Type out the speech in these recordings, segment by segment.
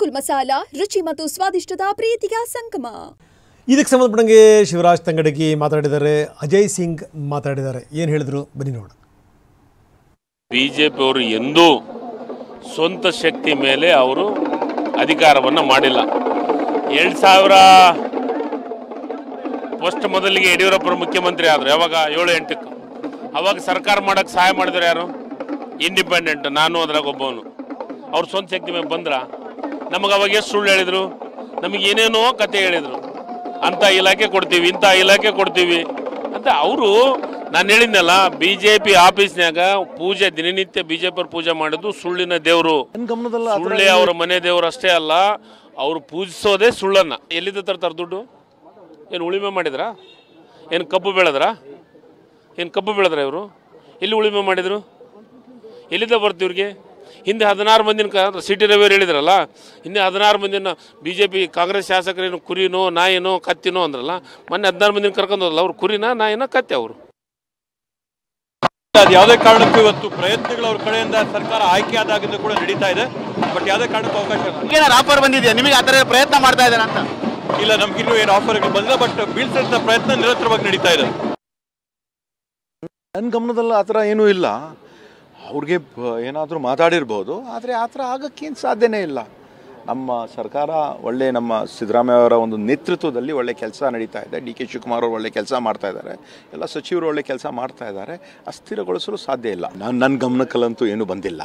ಗೋಕುಲ್ ಮಸಾಲಾ ರುಚಿ ಮತ್ತು ಸ್ವಾದಿಷ್ಟದ ಪ್ರೀತಿಯ ಸಂಗಮ. ಇದಕ್ಕೆ ಸಂಬಂಧಪಟ್ಟಂಗೆ ಶಿವರಾಜ್ ತಂಗಡಗಿ ಮಾತಾಡಿದ್ದಾರೆ, ಅಜಯ್ ಸಿಂಗ್ ಮಾತಾಡಿದ್ದಾರೆ. ಏನು ಹೇಳಿದ್ರು ಬನ್ನಿ ನೋಡು. ಬಿಜೆಪಿ ಅವರು ಎಂದೂ ಸ್ವಂತ ಶಕ್ತಿ ಮೇಲೆ ಅವರು ಅಧಿಕಾರವನ್ನು ಮಾಡಿಲ್ಲ. 2000 ಫಸ್ಟ್ ಮೊದಲಿಗೆ ಯಡಿಯೂರಪ್ಪರು ಮುಖ್ಯಮಂತ್ರಿ ಆದರು. ಯಾವಾಗ 7-8ಕ್ಕೆ ಅವಾಗ ಸರ್ಕಾರ ಮಾಡೋಕ್ಕೆ ಸಹಾಯ ಮಾಡಿದ್ರು ಯಾರು? ಇಂಡಿಪೆಂಡೆಂಟ್, ನಾನು ಅದ್ರಾಗ ಒಬ್ಬವನು. ಅವ್ರು ಸ್ವಂತ ಶಕ್ತಿ ಮೇಲೆ ಬಂದ್ರ ನಮಗೆ ಅವಾಗ ಎಷ್ಟು ಸುಳ್ಳು ಹೇಳಿದರು, ನಮಗೆ ಏನೇನೋ ಕತೆ ಹೇಳಿದರು. ಅಂಥ ಇಲಾಖೆ ಕೊಡ್ತೀವಿ, ಇಂಥ ಇಲಾಖೆ ಕೊಡ್ತೀವಿ ಅಂತ ಅವರು. ನಾನು ಹೇಳಿದ್ನಲ್ಲ, ಬಿಜೆಪಿ ಆಫೀಸ್ನಾಗ ಪೂಜೆ ದಿನನಿತ್ಯ ಬಿಜೆಪಿ ಅವ್ರು ಪೂಜೆ ಮಾಡಿದ್ದು ಸುಳ್ಳಿನ ದೇವರು. ಸುಳ್ಳೆ ಅವರ ಮನೆ ದೇವರು ಅಷ್ಟೇ ಅಲ್ಲ, ಅವರು ಪೂಜಿಸೋದೇ ಸುಳ್ಳನ್ನು. ಎಲ್ಲಿದ್ದ ತರ್ತಾರೆ ದುಡ್ಡು? ಏನು ಉಳಿಮೆ ಮಾಡಿದ್ರಾ? ಏನು ಕಬ್ಬು ಬೆಳೆದ್ರಾ? ಇವರು ಎಲ್ಲಿ ಉಳಿಮೆ ಮಾಡಿದರು? ಎಲ್ಲಿದ್ದ ಬರ್ತೀವಿ ಇವ್ರಿಗೆ? ಹಿಂದೆ 16 ಮಂದಿನ ಸಿಟಿ ರವಿಯವರು ಹೇಳಿದ್ರಲ್ಲ, ಹಿಂದೆ 16 ಮಂದಿನ BJP ಕಾಂಗ್ರೆಸ್ ಶಾಸಕರೇನು ಕುರಿನೋ ನಾಯಿನೋ ಕತ್ತಿನೋ ಅಂದ್ರಲ್ಲ. ಮೊನ್ನೆ 16 ಮಂದಿನ ಕರ್ಕೊಂಡು ಹೋದ್ರಲ್ಲ, ಅವ್ರು ಕುರಿನಾ ನಾಯಿನ ಕತ್ತೆ ಅವರು? ಅದು ಯಾವುದೇ ಕಾರಣಕ್ಕೂ ಇವತ್ತು ಪ್ರಯತ್ನಗಳು ಅವ್ರ ಕಡೆಯಿಂದ ಸರ್ಕಾರ ಆಯ್ಕೆ ಆದಾಗಿಂದ ಕೂಡ ನಡೀತಾ ಇದೆ. ಬಟ್ ಯಾವುದೇ ಕಾರಣಕ್ಕೂ ಅವಕಾಶ ಆಫರ್ ಬಂದಿದೆಯಾ ನಿಮಗೆ? ಆ ಥರ ಪ್ರಯತ್ನ ಮಾಡ್ತಾ ಇದ್ದಾರೆ ಅಂತ? ಇಲ್ಲ, ನಮ್ಗಿನ್ನೂ ಏನು ಆಫರ್ಗಳು ಬಂದಿಲ್ಲ. ಬಟ್ ಬೀಳ್ಸಂತ ಪ್ರಯತ್ನ ನಿರಂತರವಾಗಿ ನಡೀತಾ ಇದೆ. ನನ್ನ ಗಮನದಲ್ಲಿ ಆ ಥರ ಏನೂ ಇಲ್ಲ. ಅವ್ರಿಗೆ ಏನಾದರೂ ಮಾತಾಡಿರ್ಬೋದು, ಆದರೆ ಆ ಥರ ಆಗೋಕ್ಕೇನು ಸಾಧ್ಯನೇ ಇಲ್ಲ. ನಮ್ಮ ಸರ್ಕಾರ ಒಳ್ಳೆ, ನಮ್ಮ ಸಿದ್ದರಾಮಯ್ಯ ಅವರ ಒಂದು ನೇತೃತ್ವದಲ್ಲಿ ಒಳ್ಳೆ ಕೆಲಸ ನಡೀತಾ ಇದೆ. DK ಶಿವಕುಮಾರ್ ಅವರು ಒಳ್ಳೆ ಕೆಲಸ ಮಾಡ್ತಾ ಇದ್ದಾರೆ, ಎಲ್ಲ ಸಚಿವರು ಒಳ್ಳೆ ಕೆಲಸ ಮಾಡ್ತಾ ಇದ್ದಾರೆ. ಅಸ್ಥಿರಗೊಳಿಸಲು ಸಾಧ್ಯ ಇಲ್ಲ. ನನ್ನ ಗಮನಕ್ಕಲ್ಲಂತೂ ಏನೂ ಬಂದಿಲ್ಲ.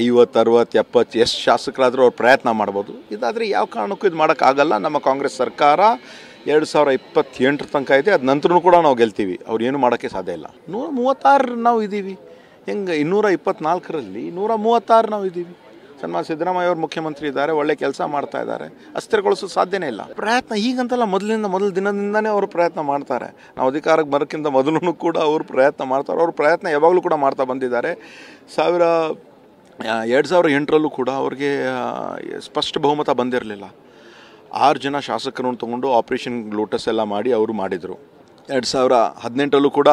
50, 60, 70 ಎಷ್ಟು ಶಾಸಕರಾದರೂ ಅವ್ರು ಪ್ರಯತ್ನ ಮಾಡ್ಬೋದು. ಇದಾದರೆ ಯಾವ ಕಾರಣಕ್ಕೂ ಇದು ಮಾಡೋಕ್ಕಾಗಲ್ಲ. ನಮ್ಮ ಕಾಂಗ್ರೆಸ್ ಸರ್ಕಾರ 2028 ತನಕ ಇದೆ. ಅದ ನಂತರನೂ ಕೂಡ ನಾವು ಗೆಲ್ತೀವಿ. ಅವ್ರು ಏನು ಮಾಡೋಕ್ಕೆ ಸಾಧ್ಯ ಇಲ್ಲ. 136 ನಾವು ಇದ್ದೀವಿ. ಹೆಂಗೆ 224ರಲ್ಲಿ 136 ನಾವು ಇದ್ದೀವಿ. ಸನ್ಮಾನ್ಯ ಸಿದ್ದರಾಮಯ್ಯ ಅವರು ಮುಖ್ಯಮಂತ್ರಿ ಇದ್ದಾರೆ, ಒಳ್ಳೆ ಕೆಲಸ ಮಾಡ್ತಾ ಇದ್ದಾರೆ. ಅಸ್ಥಿರಗೊಳಿಸೋದು ಸಾಧ್ಯನೇ ಇಲ್ಲ. ಪ್ರಯತ್ನ ಈಗಂತಲ್ಲ, ಮೊದಲ ದಿನದಿಂದನೇ ಅವರು ಪ್ರಯತ್ನ ಮಾಡ್ತಾರೆ. ನಾವು ಅಧಿಕಾರಕ್ಕೆ ಬರೋಕ್ಕಿಂತ ಮೊದಲು ಕೂಡ ಅವರು ಪ್ರಯತ್ನ ಮಾಡ್ತಾರೆ. ಅವ್ರ ಪ್ರಯತ್ನ ಯಾವಾಗಲೂ ಕೂಡ ಮಾಡ್ತಾ ಬಂದಿದ್ದಾರೆ. 2008ರಲ್ಲೂ ಕೂಡ ಅವ್ರಿಗೆ ಸ್ಪಷ್ಟ ಬಹುಮತ ಬಂದಿರಲಿಲ್ಲ. 6 ಜನ ಶಾಸಕರನ್ನು ತೊಗೊಂಡು ಆಪರೇಷನ್ ಲೋಟಸ್ ಎಲ್ಲ ಮಾಡಿ ಅವರು ಮಾಡಿದರು. 2018ರಲ್ಲೂ ಕೂಡ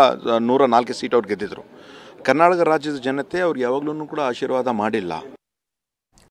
104 ಸೀಟ್ ಅವ್ರು ಗೆದ್ದಿದ್ರು. ಕರ್ನಾಟಕ ರಾಜ್ಯದ ಜನತೆ ಅವ್ರಿಗೆ ಯಾವಾಗಲೂ ಕೂಡ ಆಶೀರ್ವಾದ ಮಾಡಿಲ್ಲ.